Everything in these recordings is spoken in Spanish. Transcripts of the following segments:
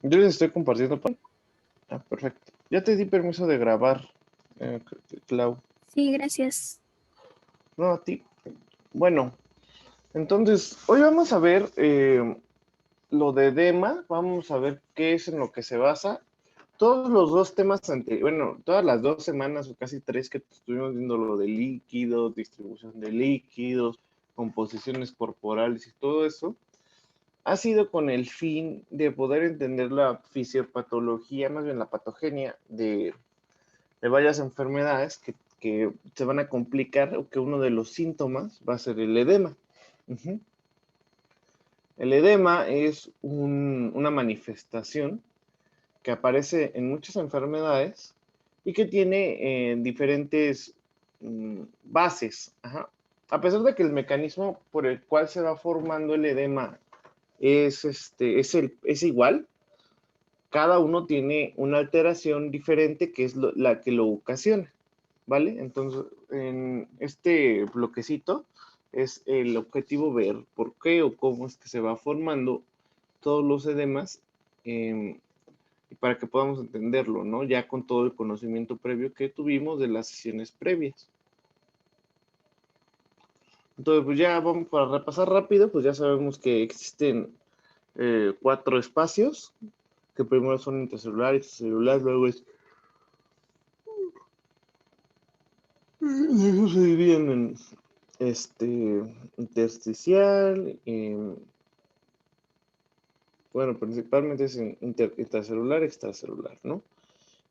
Yo les estoy compartiendo. Perfecto. Ya te di permiso de grabar, eh, Clau. Sí, gracias. No, a ti. Bueno, entonces, hoy vamos a ver lo de DEMA. Vamos a ver qué es en lo que se basa. Todos los dos temas bueno, todas las 2 semanas o casi 3 que estuvimos viendo lo de líquidos, distribución de líquidos, composiciones corporales y todo eso, ha sido con el fin de poder entender la fisiopatología, más bien la patogenia de varias enfermedades que se van a complicar o que uno de los síntomas va a ser el edema. Uh-huh. El edema es una manifestación que aparece en muchas enfermedades y que tiene diferentes bases. Ajá. A pesar de que el mecanismo por el cual se va formando el edema es igual, cada uno tiene una alteración diferente que es la que lo ocasiona, ¿vale? Entonces, en este bloquecito es el objetivo ver por qué o cómo es que se va formando todos los edemas y para que podamos entenderlo, ¿no? Ya con todo el conocimiento previo que tuvimos de las sesiones previas. Entonces, pues ya vamos para repasar rápido, pues ya sabemos que existen 4 espacios, que primero son intracelular, extracelular, luego es se dividen en intersticial, bueno, principalmente es en intracelular, extracelular, ¿no?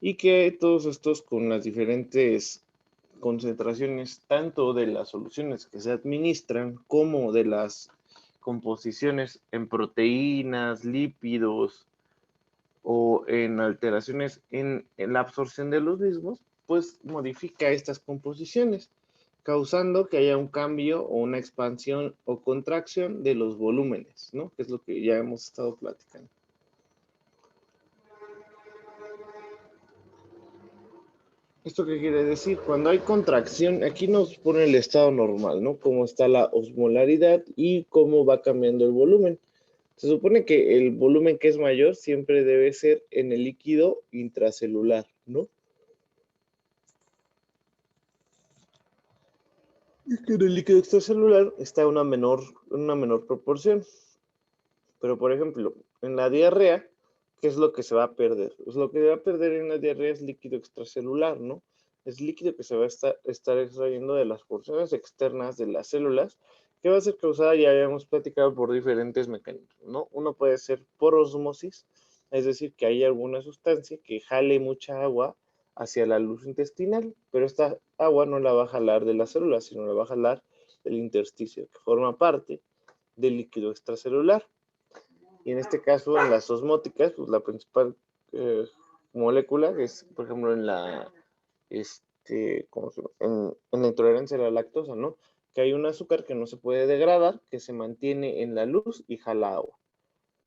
Y que todos estos con las diferentes concentraciones tanto de las soluciones que se administran como de las composiciones en proteínas, lípidos o en alteraciones en la absorción de los mismos, pues modifica estas composiciones, causando que haya un cambio o una expansión o contracción de los volúmenes, ¿no? Que es lo que ya hemos estado platicando. ¿Esto qué quiere decir? Cuando hay contracción, aquí nos pone el estado normal, ¿no? Cómo está la osmolaridad y cómo va cambiando el volumen. Se supone que el volumen que es mayor siempre debe ser en el líquido intracelular, ¿no? Y que en el líquido extracelular está una menor proporción. Pero, por ejemplo, en la diarrea, ¿qué es lo que se va a perder? Pues lo que se va a perder en la diarrea es líquido extracelular, ¿no? Es líquido que se va a estar extrayendo de las porciones externas de las células, que va a ser causada, ya habíamos platicado, por diferentes mecanismos, ¿no? Uno puede ser por osmosis, es decir, que hay alguna sustancia que jale mucha agua hacia la luz intestinal, pero esta agua no la va a jalar de las células, sino la va a jalar del intersticio, que forma parte del líquido extracelular. Y en este caso, en las osmóticas, pues la principal molécula es, por ejemplo, en la intolerancia a la lactosa, ¿no? Que hay un azúcar que no se puede degradar, que se mantiene en la luz y jala agua.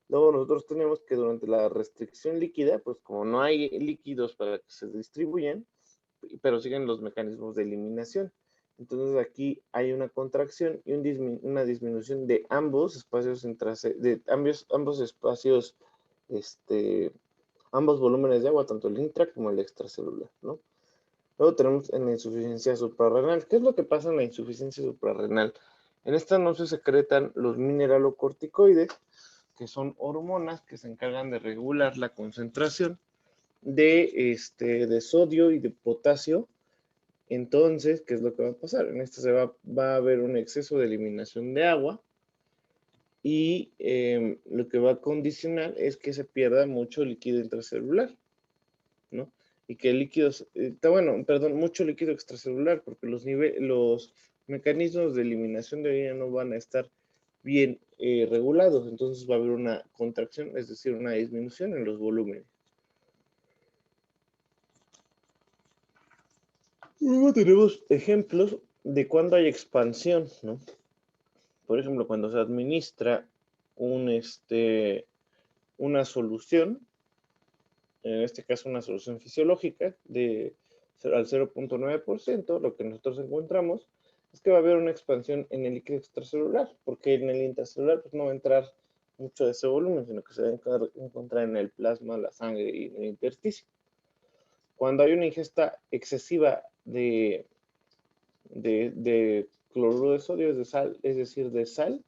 Luego nosotros tenemos que durante la restricción líquida, pues como no hay líquidos para que se distribuyan, pero siguen los mecanismos de eliminación. Entonces aquí hay una contracción y una disminución de ambos espacios, ambos espacios, este, ambos volúmenes de agua, tanto el intra como el extracelular, ¿no? Luego tenemos en la insuficiencia suprarrenal. ¿Qué es lo que pasa en la insuficiencia suprarrenal? En esta no se secretan los mineralocorticoides, que son hormonas que se encargan de regular la concentración de sodio y de potasio. Entonces, ¿qué es lo que va a pasar? En esto va a haber un exceso de eliminación de agua y lo que va a condicionar es que se pierda mucho líquido intracelular, ¿no? Y que el líquido, mucho líquido extracelular, porque los mecanismos de eliminación de orina no van a estar bien regulados, entonces va a haber una contracción, es decir, una disminución en los volúmenes. Luego tenemos ejemplos de cuando hay expansión, ¿no? Por ejemplo, cuando se administra una solución, en este caso una solución fisiológica al 0.9%, lo que nosotros encontramos es que va a haber una expansión en el líquido extracelular, porque en el intracelular pues, no va a entrar mucho de ese volumen, sino que se va a encontrar en el plasma, la sangre y en el intersticio. Cuando hay una ingesta excesiva de cloruro de sodio, es de sal, es decir, de sal,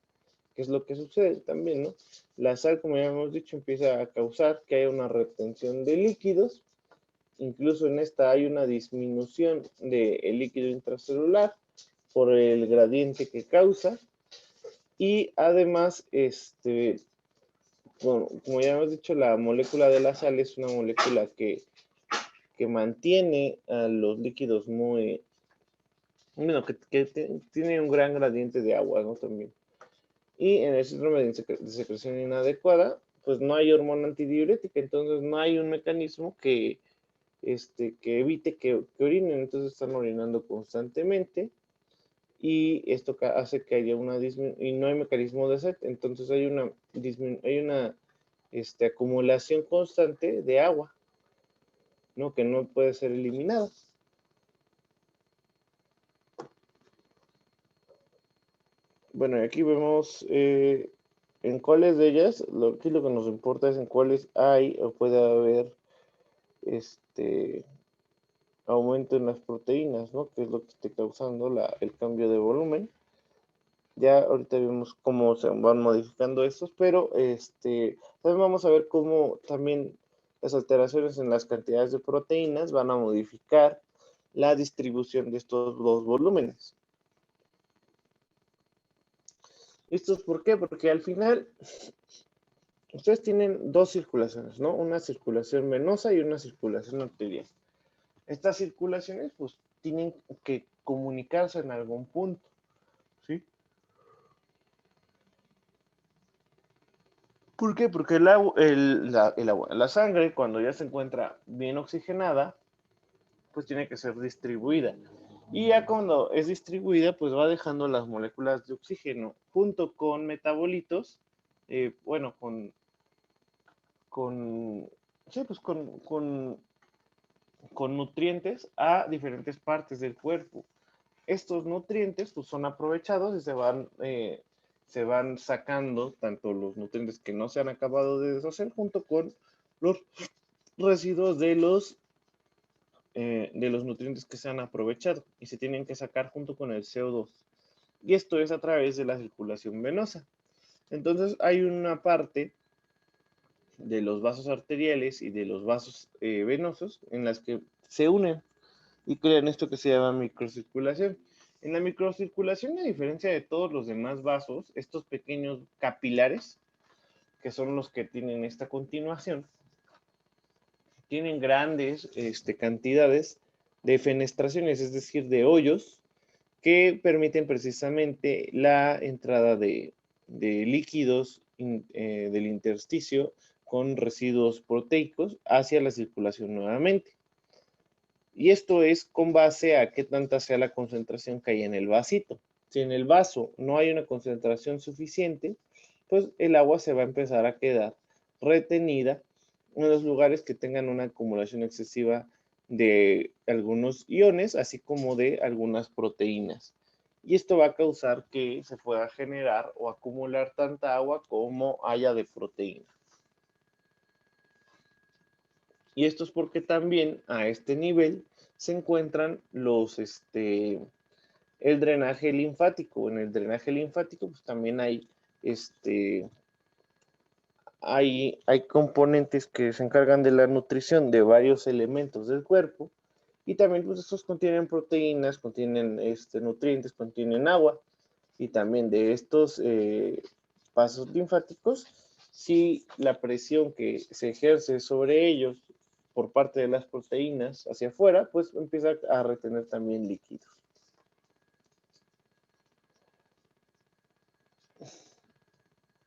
que es lo que sucede también, ¿no? La sal, como ya hemos dicho, empieza a causar que haya una retención de líquidos. Incluso en esta hay una disminución del líquido intracelular por el gradiente que causa. Y además, como ya hemos dicho, la molécula de la sal es una molécula que mantiene a los líquidos muy, bueno, que tiene un gran gradiente de agua, ¿no? También. Y en el síndrome de secreción inadecuada, pues no hay hormona antidiurética, entonces no hay un mecanismo que evite que orinen, entonces están orinando constantemente y esto hace que haya una disminución, y no hay mecanismo de sed, entonces hay una acumulación constante de agua, ¿no? Que no puede ser eliminada. Bueno, aquí vemos en cuáles de ellas, aquí lo que nos importa es en cuáles hay o puede haber aumento en las proteínas, ¿no? Que es lo que esté causando el cambio de volumen. Ya ahorita vemos cómo se van modificando estos, pero también vamos a ver cómo también las alteraciones en las cantidades de proteínas van a modificar la distribución de estos dos volúmenes. ¿Estos por qué? Porque al final ustedes tienen dos circulaciones, ¿no? Una circulación venosa y una circulación arterial. Estas circulaciones, pues, tienen que comunicarse en algún punto, ¿sí? ¿Por qué? Porque la sangre, cuando ya se encuentra bien oxigenada, pues tiene que ser distribuida. Y ya cuando es distribuida, pues va dejando las moléculas de oxígeno junto con metabolitos, bueno, sí, pues con nutrientes a diferentes partes del cuerpo. Estos nutrientes pues, son aprovechados y se van sacando tanto los nutrientes que no se han acabado de deshacer junto con los residuos de los nutrientes que se han aprovechado y se tienen que sacar junto con el CO2. Y esto es a través de la circulación venosa. Entonces hay una parte de los vasos arteriales y de los vasos venosos en las que se unen y crean esto que se llama microcirculación. En la microcirculación, a diferencia de todos los demás vasos, estos pequeños capilares, que son los que tienen esta continuación, tienen grandes cantidades de fenestraciones, es decir, de hoyos, que permiten precisamente la entrada de líquidos del intersticio con residuos proteicos hacia la circulación nuevamente. Y esto es con base a qué tanta sea la concentración que hay en el vasito. Si en el vaso no hay una concentración suficiente, pues el agua se va a empezar a quedar retenida en los lugares que tengan una acumulación excesiva de algunos iones, así como de algunas proteínas. Y esto va a causar que se pueda generar o acumular tanta agua como haya de proteína. Y esto es porque también a este nivel se encuentran el drenaje linfático. En el drenaje linfático, pues también hay componentes que se encargan de la nutrición de varios elementos del cuerpo. Y también, pues, estos contienen proteínas, contienen nutrientes, contienen agua. Y también de estos vasos linfáticos, si la presión que se ejerce sobre ellos por parte de las proteínas hacia afuera, pues empieza a retener también líquidos.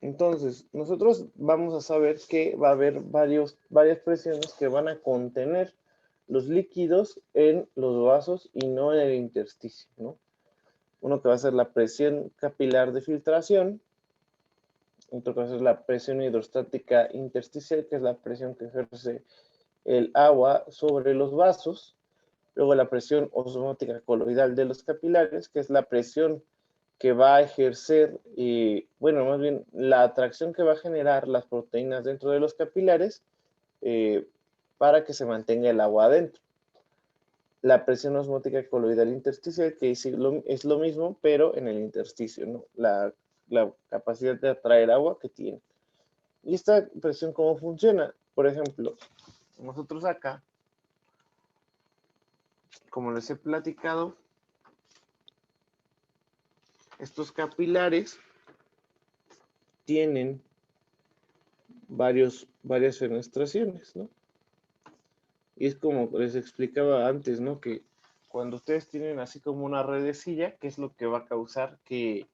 Entonces, nosotros vamos a saber que va a haber varias presiones que van a contener los líquidos en los vasos y no en el intersticio, ¿no? Uno que va a ser la presión capilar de filtración, otro que va a ser la presión hidrostática intersticial, que es la presión que ejerce el agua sobre los vasos, luego la presión osmótica coloidal de los capilares, que es la presión que va a ejercer, bueno, más bien la atracción que va a generar las proteínas dentro de los capilares para que se mantenga el agua adentro. La presión osmótica coloidal intersticial, que es lo mismo, pero en el intersticio, ¿no? La capacidad de atraer agua que tiene. ¿Y esta presión cómo funciona? Por ejemplo, nosotros acá, como les he platicado, estos capilares tienen varias fenestraciones, ¿no? Y es como les explicaba antes, ¿no? Que cuando ustedes tienen así como una redecilla, ¿qué es lo que va a causar que,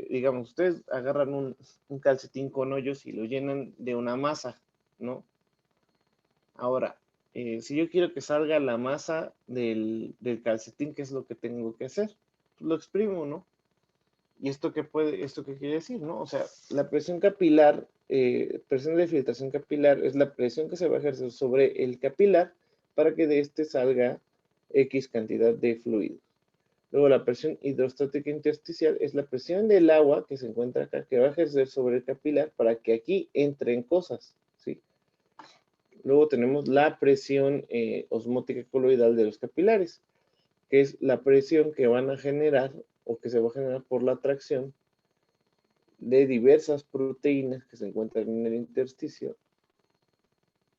digamos, ustedes agarran un calcetín con hoyos y lo llenan de una masa, ¿no? Ahora, si yo quiero que salga la masa del calcetín, ¿qué es lo que tengo que hacer? Pues lo exprimo, ¿no? ¿Y esto qué quiere decir, no? O sea, la presión capilar, presión de filtración capilar es la presión que se va a ejercer sobre el capilar para que de este salga X cantidad de fluido. Luego la presión hidrostática intersticial es la presión del agua que se encuentra acá, que va a ejercer sobre el capilar para que aquí entren cosas, ¿sí? Luego tenemos la presión osmótica coloidal de los capilares, que es la presión que van a generar o que se va a generar por la atracción de diversas proteínas que se encuentran en el intersticio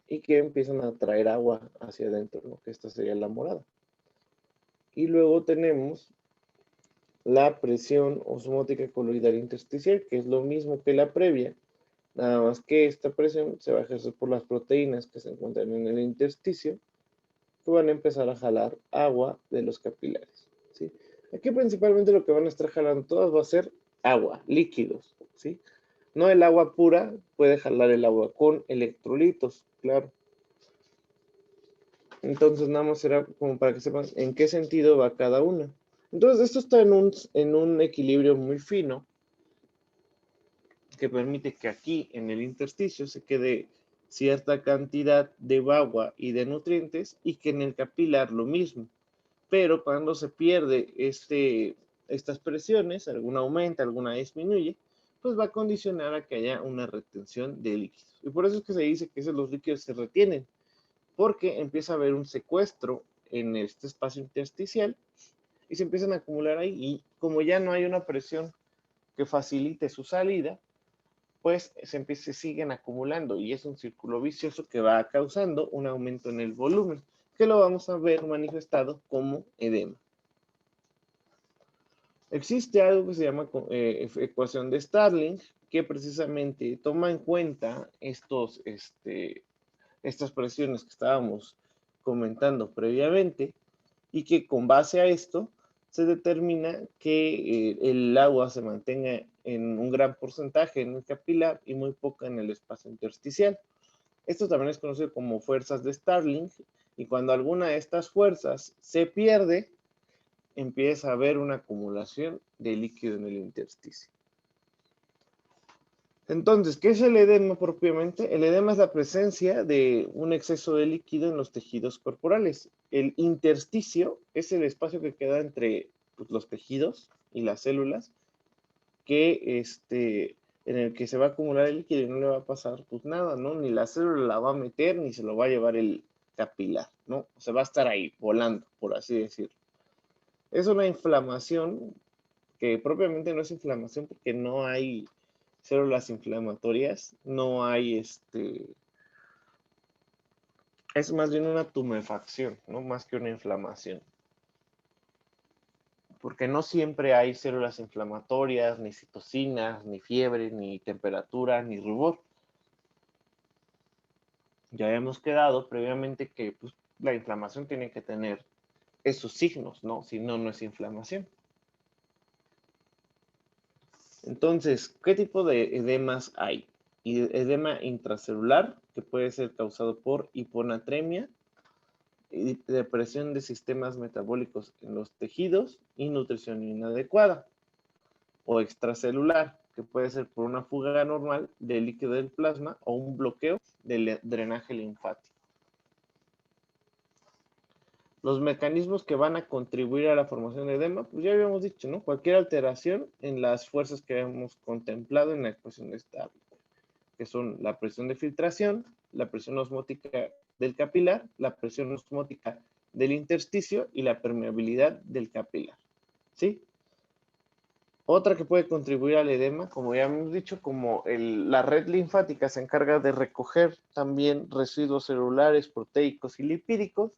y que empiezan a traer agua hacia adentro, ¿no? Que esta sería la morada. Y luego tenemos la presión osmótica coloidal intersticial, que es lo mismo que la previa, nada más que esta presión se va a ejercer por las proteínas que se encuentran en el intersticio, que van a empezar a jalar agua de los capilares, ¿sí? Aquí principalmente lo que van a estar jalando todas va a ser agua, líquidos, ¿sí? No el agua pura, puede jalar el agua con electrolitos, claro. Entonces nada más será como para que sepan en qué sentido va cada una. Entonces esto está en un equilibrio muy fino que permite que aquí en el intersticio se quede cierta cantidad de agua y de nutrientes y que en el capilar lo mismo. Pero cuando se pierde estas presiones, alguna aumenta, alguna disminuye, pues va a condicionar a que haya una retención de líquidos. Y por eso es que se dice que los líquidos se retienen, porque empieza a haber un secuestro en este espacio intersticial y se empiezan a acumular ahí. Y como ya no hay una presión que facilite su salida, pues se siguen acumulando y es un círculo vicioso que va causando un aumento en el volumen, que lo vamos a ver manifestado como edema. Existe algo que se llama ecuación de Starling, que precisamente toma en cuenta estas presiones que estábamos comentando previamente y que con base a esto se determina que el agua se mantenga en un gran porcentaje en el capilar y muy poca en el espacio intersticial. Esto también es conocido como fuerzas de Starling y cuando alguna de estas fuerzas se pierde, empieza a haber una acumulación de líquido en el intersticio. Entonces, ¿qué es el edema propiamente? El edema es la presencia de un exceso de líquido en los tejidos corporales. El intersticio es el espacio que queda entre pues, los tejidos y las células, en el que se va a acumular el líquido y no le va a pasar pues nada, ¿no? Ni la célula la va a meter, ni se lo va a llevar el capilar, ¿no? O sea, va a estar ahí, volando, por así decirlo. Es una inflamación que propiamente no es inflamación porque no hay células inflamatorias, no hay es más bien una tumefacción, ¿no? Más que una inflamación. Porque no siempre hay células inflamatorias, ni citocinas, ni fiebre, ni temperatura, ni rubor. Ya habíamos quedado previamente que pues, la inflamación tiene que tener esos signos, ¿no? Si no, no es inflamación. Entonces, ¿qué tipo de edemas hay? Edema intracelular, que puede ser causado por hiponatremia, y depresión de sistemas metabólicos en los tejidos y nutrición inadecuada. O extracelular, que puede ser por una fuga normal del líquido del plasma o un bloqueo del drenaje linfático. Los mecanismos que van a contribuir a la formación de edema, pues ya habíamos dicho, ¿no? Cualquier alteración en las fuerzas que hemos contemplado en la ecuación estable, que son la presión de filtración, la presión osmótica del capilar, la presión osmótica del intersticio y la permeabilidad del capilar, ¿sí? Otra que puede contribuir al edema, como ya hemos dicho, como la red linfática se encarga de recoger también residuos celulares, proteicos y lipídicos.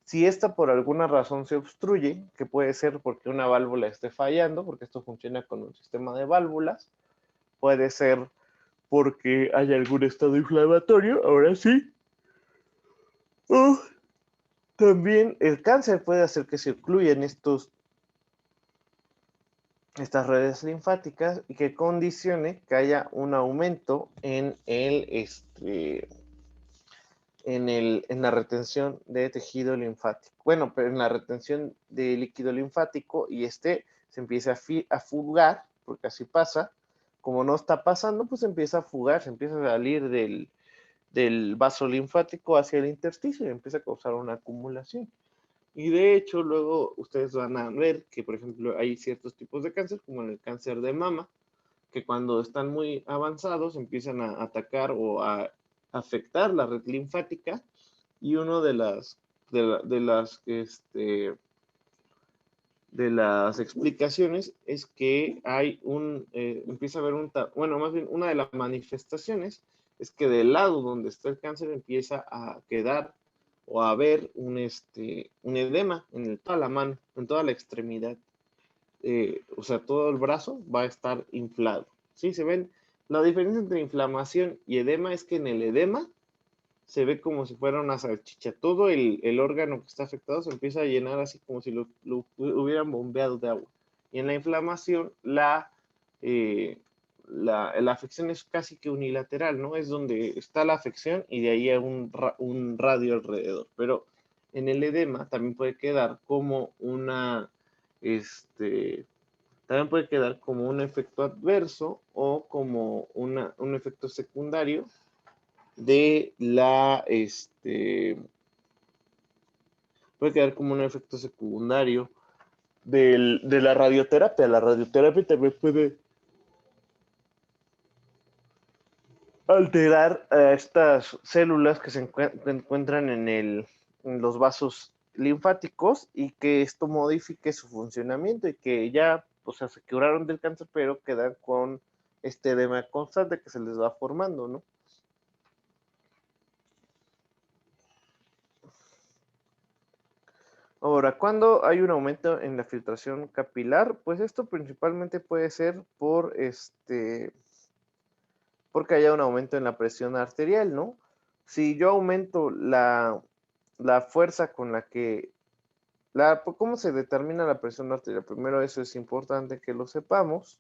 Si esta por alguna razón se obstruye, que puede ser porque una válvula esté fallando, porque esto funciona con un sistema de válvulas, puede ser porque hay algún estado inflamatorio, ahora sí. O también el cáncer puede hacer que se ocluyan estas redes linfáticas y que condicione que haya un aumento en la retención de tejido linfático. Bueno, pero en la retención de líquido linfático y se empieza a fugar, porque así pasa. Como no está pasando, pues empieza a fugar, se empieza a salir del vaso linfático hacia el intersticio y empieza a causar una acumulación. Y de hecho, luego ustedes van a ver que, por ejemplo, hay ciertos tipos de cáncer, como en el cáncer de mama, que cuando están muy avanzados empiezan a atacar o a afectar la red linfática y uno de las explicaciones es que empieza a haber bueno, más bien una de las manifestaciones es que del lado donde está el cáncer empieza a quedar o a haber un edema en toda la mano, en toda la extremidad. O sea, todo el brazo va a estar inflado. ¿Sí? Se ven. La diferencia entre inflamación y edema es que en el edema se ve como si fuera una salchicha. Todo el órgano que está afectado se empieza a llenar así como si lo hubieran bombeado de agua. Y en la inflamación, la afección es casi que unilateral, ¿no? Es donde está la afección y de ahí hay un radio alrededor. Pero en el edema también puede quedar como también puede quedar como un efecto adverso o como un efecto secundario de puede quedar como un efecto secundario de la radioterapia. La radioterapia también puede alterar a estas células que se encuentran en los vasos linfáticos y que esto modifique su funcionamiento y que ya, o sea, se curaron del cáncer, pero quedan con este edema constante que se les va formando, ¿no? Ahora, ¿cuándo hay un aumento en la filtración capilar? Pues esto principalmente puede ser porque haya un aumento en la presión arterial, ¿no? Si yo aumento la fuerza con la que ¿cómo se determina la presión arterial? Primero, eso es importante que lo sepamos.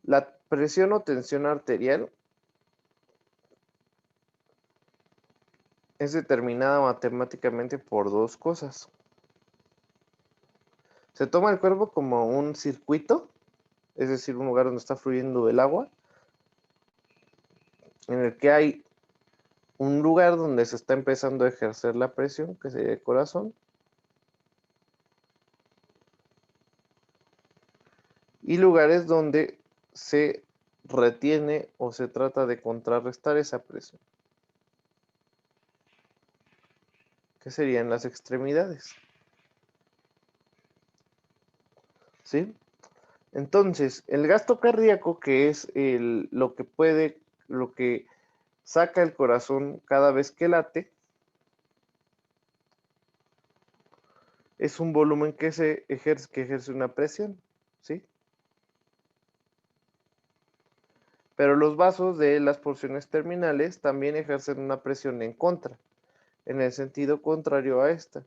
La presión o tensión arterial es determinada matemáticamente por dos cosas. Se toma el cuerpo como un circuito, es decir, un lugar donde está fluyendo el agua, en el que hay un lugar donde se está empezando a ejercer la presión, que sería el corazón, y lugares donde se retiene o se trata de contrarrestar esa presión, que serían las extremidades. ¿Sí? Entonces, el gasto cardíaco, que es lo que saca el corazón cada vez que late, es un volumen que ejerce una presión, ¿sí? Pero los vasos de las porciones terminales también ejercen una presión en contra, en el sentido contrario a esta.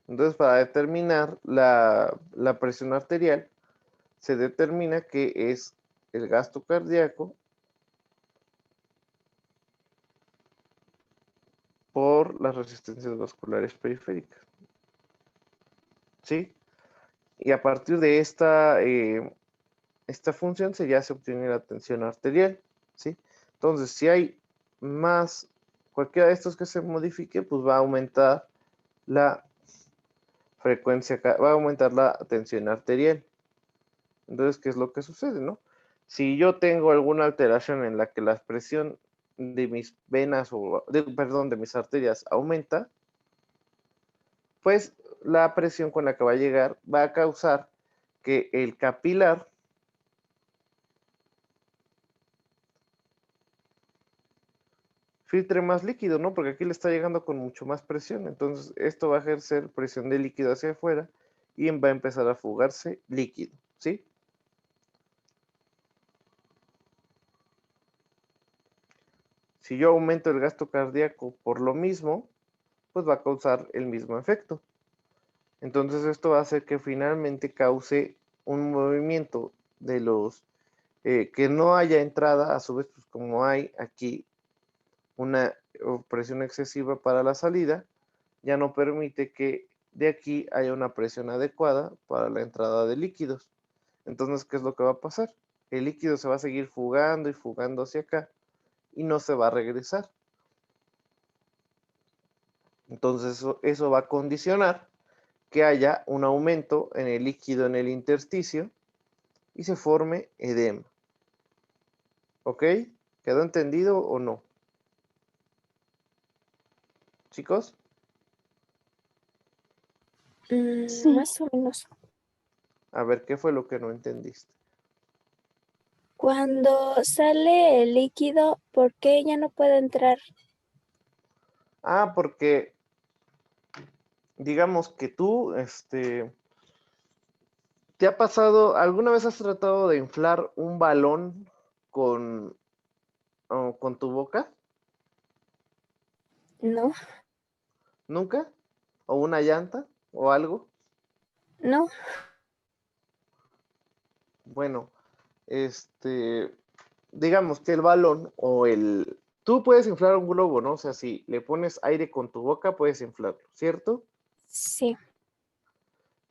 Entonces, para determinar la presión arterial, se determina que es el gasto cardíaco por las resistencias vasculares periféricas, ¿sí? Y a partir de esta función ya se obtiene la tensión arterial, ¿sí? Entonces, si hay más, cualquiera de estos que se modifique, pues va a aumentar la frecuencia, va a aumentar la tensión arterial. Entonces, ¿qué es lo que sucede, no? Si yo tengo alguna alteración en la que la presión de mis venas, perdón, de mis arterias aumenta, pues la presión con la que va a llegar va a causar que el capilar filtre más líquido, ¿no? Porque aquí le está llegando con mucho más presión. Entonces, esto va a ejercer presión de líquido hacia afuera y va a empezar a fugarse líquido, ¿sí? Si yo aumento el gasto cardíaco por lo mismo, pues va a causar el mismo efecto. Entonces, esto va a hacer que finalmente cause un movimiento de los que no haya entrada, a su vez, pues como hay aquí una presión excesiva para la salida, ya no permite que de aquí haya una presión adecuada para la entrada de líquidos. Entonces, ¿qué es lo que va a pasar? El líquido se va a seguir fugando y fugando hacia acá y no se va a regresar. Entonces, eso va a condicionar que haya un aumento en el líquido en el intersticio y se forme edema. ¿Ok? ¿Quedó entendido o no? Chicos. Sí. Más o menos. A ver, ¿qué fue lo que no entendiste? Cuando sale el líquido, ¿por qué ya no puede entrar? Ah, porque digamos que tú, ¿te ha pasado, alguna vez has tratado de inflar un balón con, con tu boca? No, ¿Nunca? ¿O una llanta? ¿O algo? no, Bueno, digamos que el balón tú puedes inflar un globo, ¿no? O sea, si le pones aire con tu boca, puedes inflarlo, ¿cierto? sí,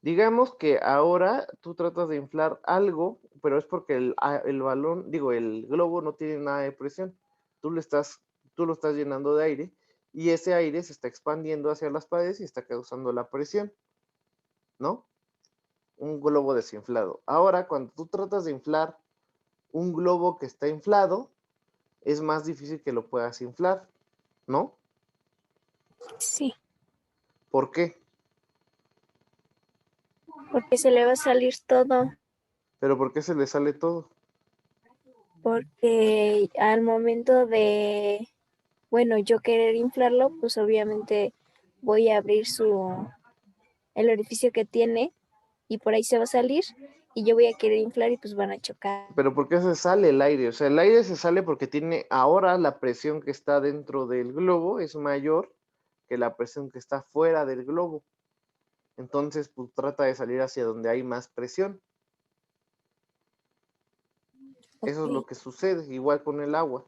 Digamos que ahora tú tratas de inflar algo, pero es porque el balón, digo, el globo no tiene nada de presión. Tú lo estás, tú lo estás llenando de aire y ese aire se está expandiendo hacia las paredes y está causando la presión, ¿no? Un globo desinflado. Ahora, cuando tú tratas de inflar un globo que está inflado, es más difícil que lo puedas inflar, ¿no? sí, ¿Por qué? porque se le va a salir todo, ¿Pero por qué se le sale todo? porque al momento de, bueno, yo querer inflarlo, pues obviamente voy a abrir el orificio que tiene y por ahí se va a salir y yo voy a querer inflar y pues van a chocar. Pero ¿por qué se sale el aire? O sea, el aire se sale porque tiene ahora la presión que está dentro del globo es mayor que la presión que está fuera del globo. Entonces, pues trata de salir hacia donde hay más presión. Eso es lo Ok, que sucede, igual con el agua.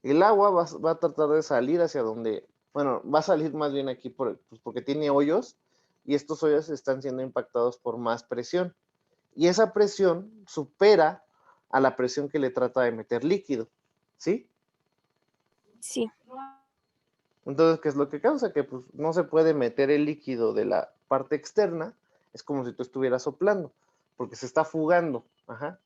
El agua va a tratar de salir hacia donde, bueno, va a salir más bien aquí pues porque tiene hoyos y estos hoyos están siendo impactados por más presión. Y esa presión supera a la presión que le trata de meter líquido, ¿sí? sí, Entonces, ¿qué es lo que causa? Que pues no se puede meter el líquido de la parte externa, es como si tú estuvieras soplando, porque se está fugando, ajá.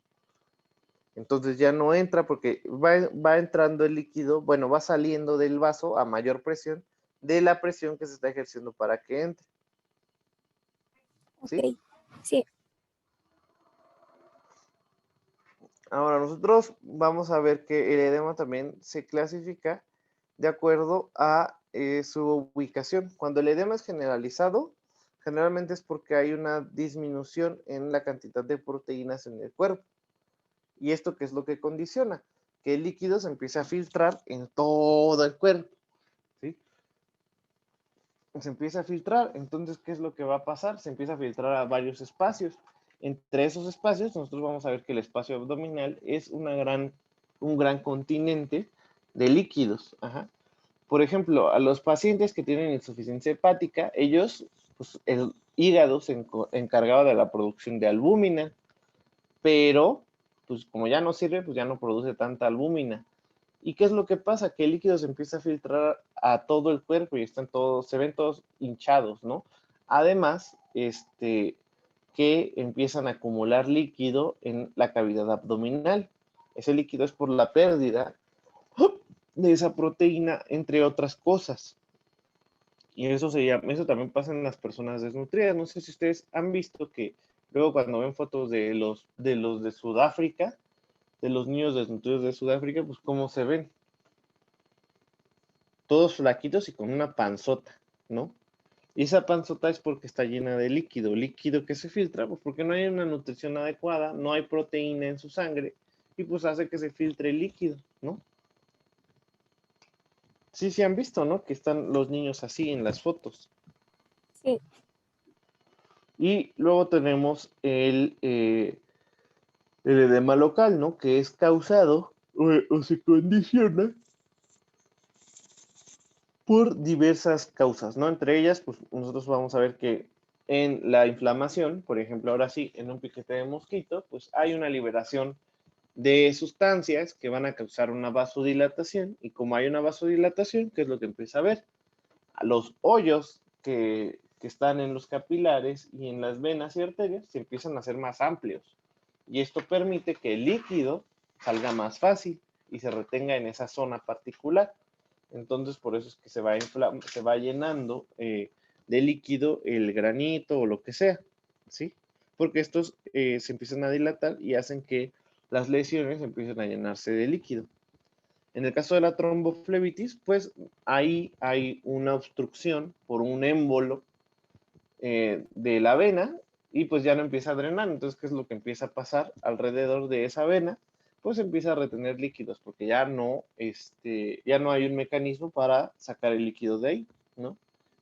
Entonces ya no entra porque va entrando el líquido, bueno, va saliendo del vaso a mayor presión de la presión que se está ejerciendo para que entre, ¿sí? ok, sí, Ahora nosotros vamos a ver que el edema también se clasifica de acuerdo a su ubicación. Cuando el edema es generalizado, generalmente es porque hay una disminución en la cantidad de proteínas en el cuerpo. ¿Y esto qué es lo que condiciona? Que el líquido se empiece a filtrar en todo el cuerpo, ¿sí? Se empieza a filtrar, entonces, ¿qué es lo que va a pasar? Se empieza a filtrar a varios espacios. Entre esos espacios, nosotros vamos a ver que el espacio abdominal es un gran continente de líquidos. Ajá. Por ejemplo, a los pacientes que tienen insuficiencia hepática, ellos, pues, el hígado se encargaba de la producción de albúmina, pero pues como ya no sirve, pues ya no produce tanta albúmina. ¿Y qué es lo que pasa? Que el líquido se empieza a filtrar a todo el cuerpo y están todos, se ven todos hinchados, ¿no? Además, que empiezan a acumular líquido en la cavidad abdominal. Ese líquido es por la pérdida de esa proteína, entre otras cosas. Y eso eso también pasa en las personas desnutridas. No sé si ustedes han visto que luego cuando ven fotos de los de Sudáfrica, de los niños desnutridos de Sudáfrica, pues cómo se ven, todos flaquitos y con una panzota, ¿no? Y esa panzota es porque está llena de líquido, líquido que se filtra, pues porque no hay una nutrición adecuada, no hay proteína en su sangre, y pues hace que se filtre el líquido, ¿no? Sí, sí han visto, ¿no? Que están los niños así en las fotos. Sí, Y luego tenemos el edema local, ¿no? Que es causado o se condiciona por diversas causas, ¿no? Entre ellas, pues nosotros vamos a ver que en la inflamación, por ejemplo, ahora sí, en un piquete de mosquito, pues hay una liberación de sustancias que van a causar una vasodilatación, y como hay una vasodilatación, ¿qué es lo que empieza a ver? A los hoyos que están en los capilares y en las venas y arterias se empiezan a hacer más amplios, y esto permite que el líquido salga más fácil y se retenga en esa zona particular. Entonces, por eso es que se va llenando de líquido el granito o lo que sea, ¿sí? Porque estos se empiezan a dilatar y hacen que las lesiones empiecen a llenarse de líquido. En el caso de la tromboflebitis, pues ahí hay una obstrucción por un émbolo de la vena, y pues ya no empieza a drenar. Entonces, ¿qué es lo que empieza a pasar alrededor de esa vena? Pues empieza a retener líquidos porque ya no hay un mecanismo para sacar el líquido de ahí, ¿no?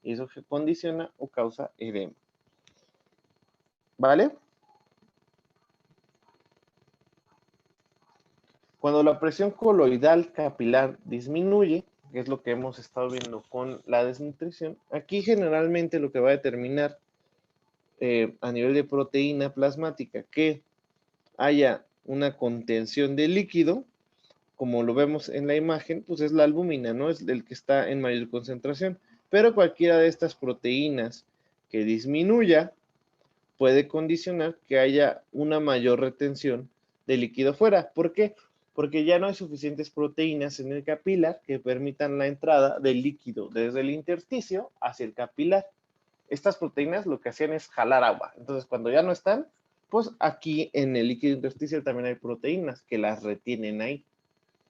Y eso condiciona o causa edema. ¿Vale? Cuando la presión coloidal capilar disminuye, que es lo que hemos estado viendo con la desnutrición, aquí generalmente lo que va a determinar a nivel de proteína plasmática que haya una contención de líquido, como lo vemos en la imagen, pues es la albúmina, ¿no? Es el que está en mayor concentración. Pero cualquiera de estas proteínas que disminuya puede condicionar que haya una mayor retención de líquido fuera. ¿Por qué? Porque ya no hay suficientes proteínas en el capilar que permitan la entrada del líquido desde el intersticio hacia el capilar. Estas proteínas lo que hacían es jalar agua. Entonces, cuando ya no están, pues aquí en el líquido intersticial también hay proteínas que las retienen ahí.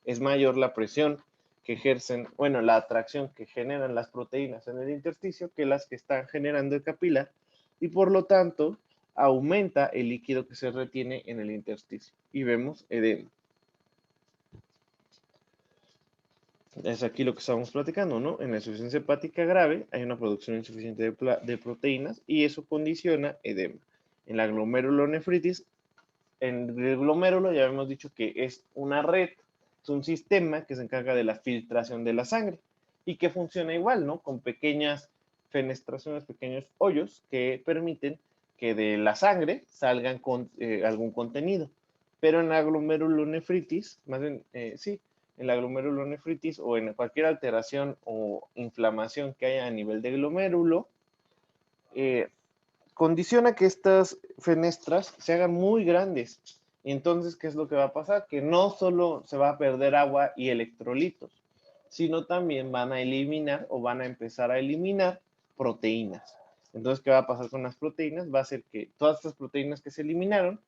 Es mayor la presión que ejercen, bueno, la atracción que generan las proteínas en el intersticio que las que están generando el capilar, y por lo tanto aumenta el líquido que se retiene en el intersticio y vemos edema. Es aquí lo que estábamos platicando, ¿no? En la insuficiencia hepática grave hay una producción insuficiente de proteínas y eso condiciona edema. En la glomerulonefritis, en el glomérulo ya hemos dicho que es una red, es un sistema que se encarga de la filtración de la sangre y que funciona igual, ¿no? Con pequeñas fenestraciones, pequeños hoyos que permiten que de la sangre salgan algún contenido. Pero en la glomerulonefritis, más bien, sí, en la glomerulonefritis o en cualquier alteración o inflamación que haya a nivel de glomérulo, eh, condiciona que estas fenestras se hagan muy grandes. Y entonces, ¿qué es lo que va a pasar? Que no solo se va a perder agua y electrolitos, sino también van a eliminar o van a empezar a eliminar proteínas. Entonces, ¿qué va a pasar con las proteínas? Va a ser que todas estas proteínas que se eliminaron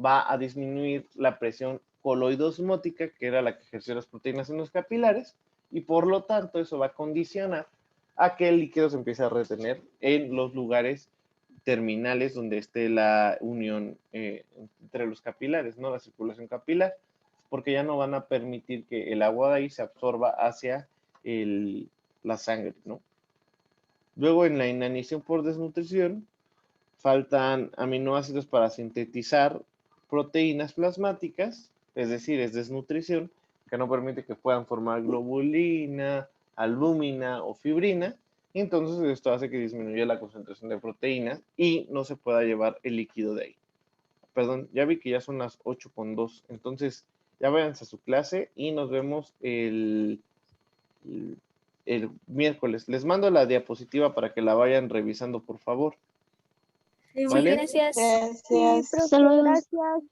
va a disminuir la presión coloidosmótica, que era la que ejerció las proteínas en los capilares, y por lo tanto eso va a condicionar a que el líquido se empiece a retener en los lugares terminales donde esté la unión entre los capilares, ¿no? La circulación capilar, porque ya no van a permitir que el agua de ahí se absorba hacia la sangre, ¿no? Luego, en la inanición por desnutrición, faltan aminoácidos para sintetizar proteínas plasmáticas, es decir, es desnutrición, que no permite que puedan formar globulina, albúmina o fibrina, y entonces esto hace que disminuya la concentración de proteínas y no se pueda llevar el líquido de ahí. perdón, ya vi que ya son las 8:02, entonces ya váyanse a su clase y nos vemos el miércoles. Les mando la diapositiva para que la vayan revisando, por favor. Sí, ¿Vale? gracias. Gracias. Sí, profe, Hasta luego. gracias.